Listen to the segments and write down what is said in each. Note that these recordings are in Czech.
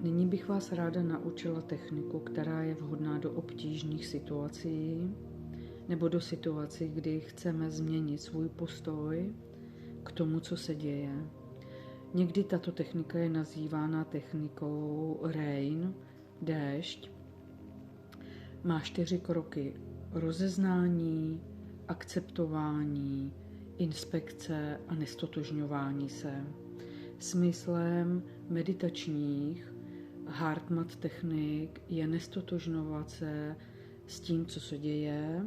Nyní bych vás ráda naučila techniku, která je vhodná do obtížných situací nebo do situací, kdy chceme změnit svůj postoj k tomu, co se děje. Někdy tato technika je nazývána technikou rain, déšť. Má 4 kroky: rozeznání, akceptování, inspekce a nestotožňování se. Smyslem meditačních HeartMath technik je nestotožňovat se s tím, co se děje,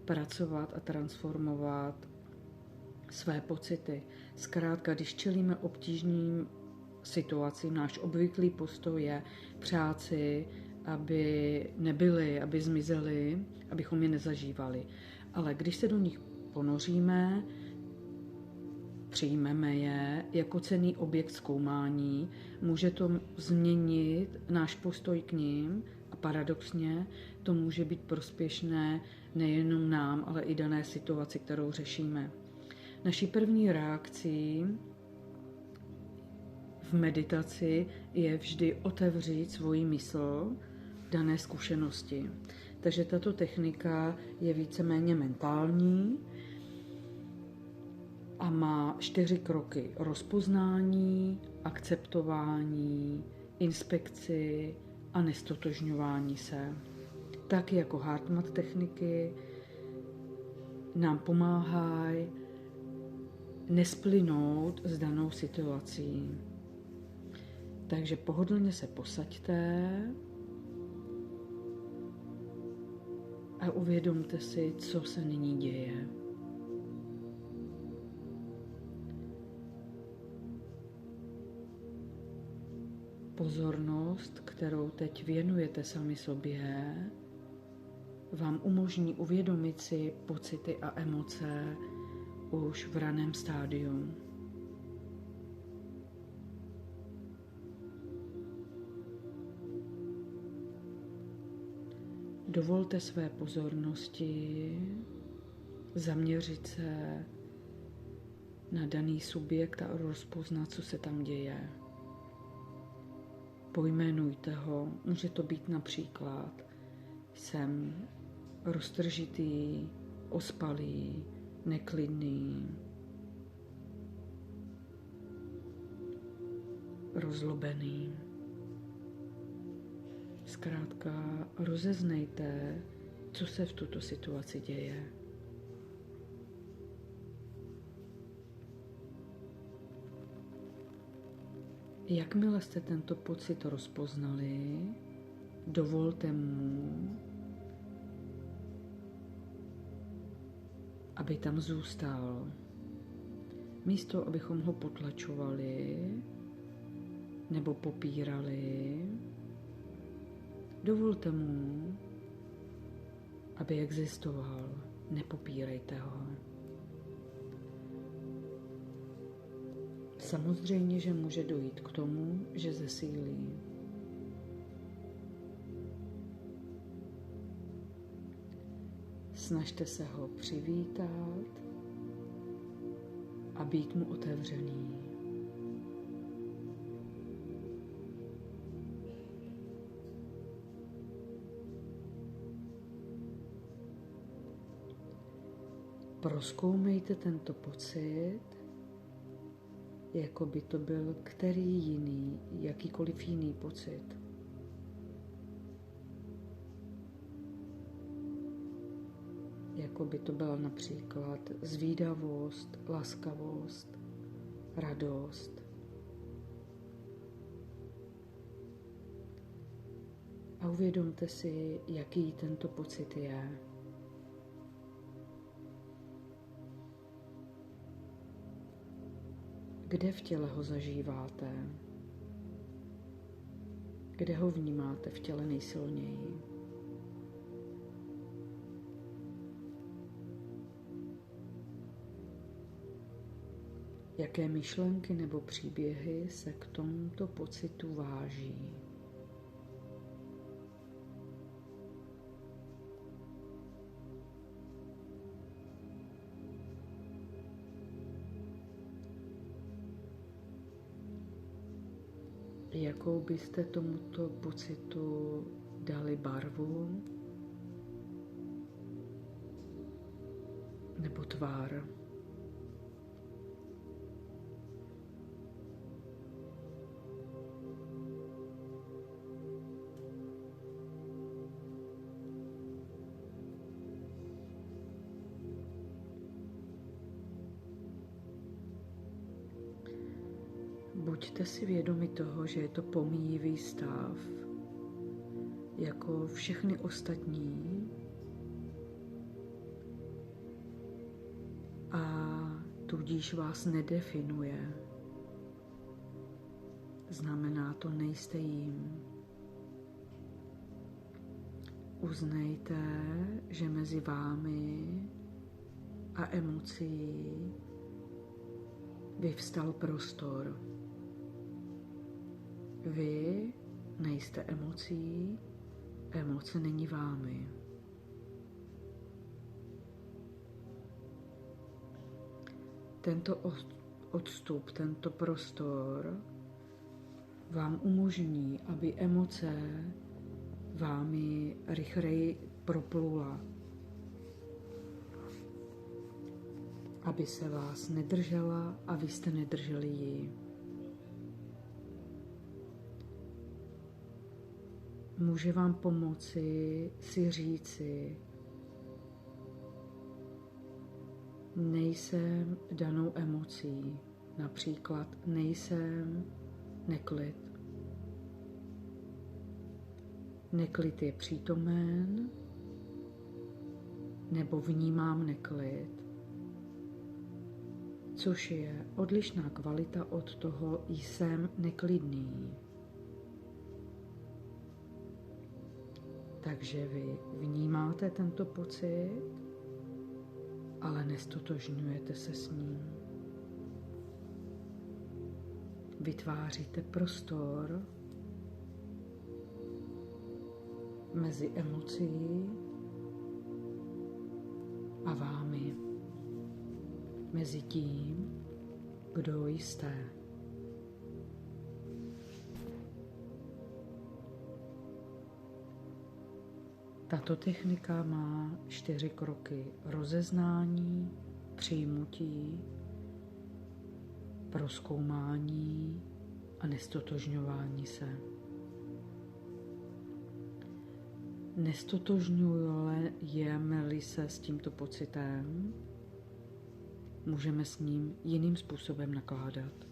pracovat a transformovat své pocity. Zkrátka, když čelíme obtížným situacím, náš obvyklý postoj je přát si, aby nebyly, aby zmizely, abychom je nezažívali. Ale když se do nich ponoříme, přijmeme je jako cenný objekt zkoumání, může to změnit náš postoj k nim a paradoxně to může být prospěšné nejenom nám, ale i dané situaci, kterou řešíme. Naší první reakcí v meditaci je vždy otevřít svoji mysl dané zkušenosti. Takže tato technika je víceméně mentální a má 4 kroky: rozpoznání, akceptování, inspekci a nestotožňování se. Tak jako HeartMath techniky nám pomáhají nesplynout s danou situací. Takže pohodlně se posaďte a uvědomte si, co se nyní děje. Pozornost, kterou teď věnujete sami sobě, vám umožní uvědomit si pocity a emoce už v raném stádiu. Dovolte své pozornosti zaměřit se na daný subjekt a rozpoznat, co se tam děje. Pojmenujte ho, může to být například: jsem roztržitý, ospalý, neklidný, rozlobený. Zkrátka rozeznejte, co se v tuto situaci děje. Jakmile jste tento pocit rozpoznali, dovolte mu, aby tam zůstal. Místo, abychom ho potlačovali nebo popírali, dovolte mu, aby existoval. Nepopírejte ho. Samozřejmě, že může dojít k tomu, že zesílí. Snažte se ho přivítat a být mu otevřený. Prozkoumejte tento pocit, jako by to byl jakýkoliv jiný pocit. Jako by to byla například zvídavost, laskavost, radost. A uvědomte si, jaký tento pocit je. Kde v těle ho zažíváte? Kde ho vnímáte v těle nejsilněji? Jaké myšlenky nebo příběhy se k tomuto pocitu váží? jakou byste tomuto pocitu dali barvu nebo tvar. Buďte si vědomi toho, že je to pomíjivý stav, jako všechny ostatní, a tudíž vás nedefinuje. Znamená to, nejste jím. Uznejte, že mezi vámi a emocí vyvstal prostor. Vy nejste emocí, emoce není vámi. Tento odstup, tento prostor vám umožní, aby emoce vámi rychleji proplula, aby se vás nedržela a vy jste nedrželi ji. Může vám pomoci si říci: nejsem danou emocí, například nejsem neklid. Neklid je přítomen, nebo vnímám neklid, což je odlišná kvalita od toho jsem neklidný. Takže vy vnímáte tento pocit, ale nestotožňujete se s ním. Vytváříte prostor mezi emocí a vámi, mezi tím, kdo jste. Tato technika má 4 kroky: rozeznání, přijmutí, prozkoumání a nestotožňování se. Nestotožňujeme-li se s tímto pocitem, můžeme s ním jiným způsobem nakládat.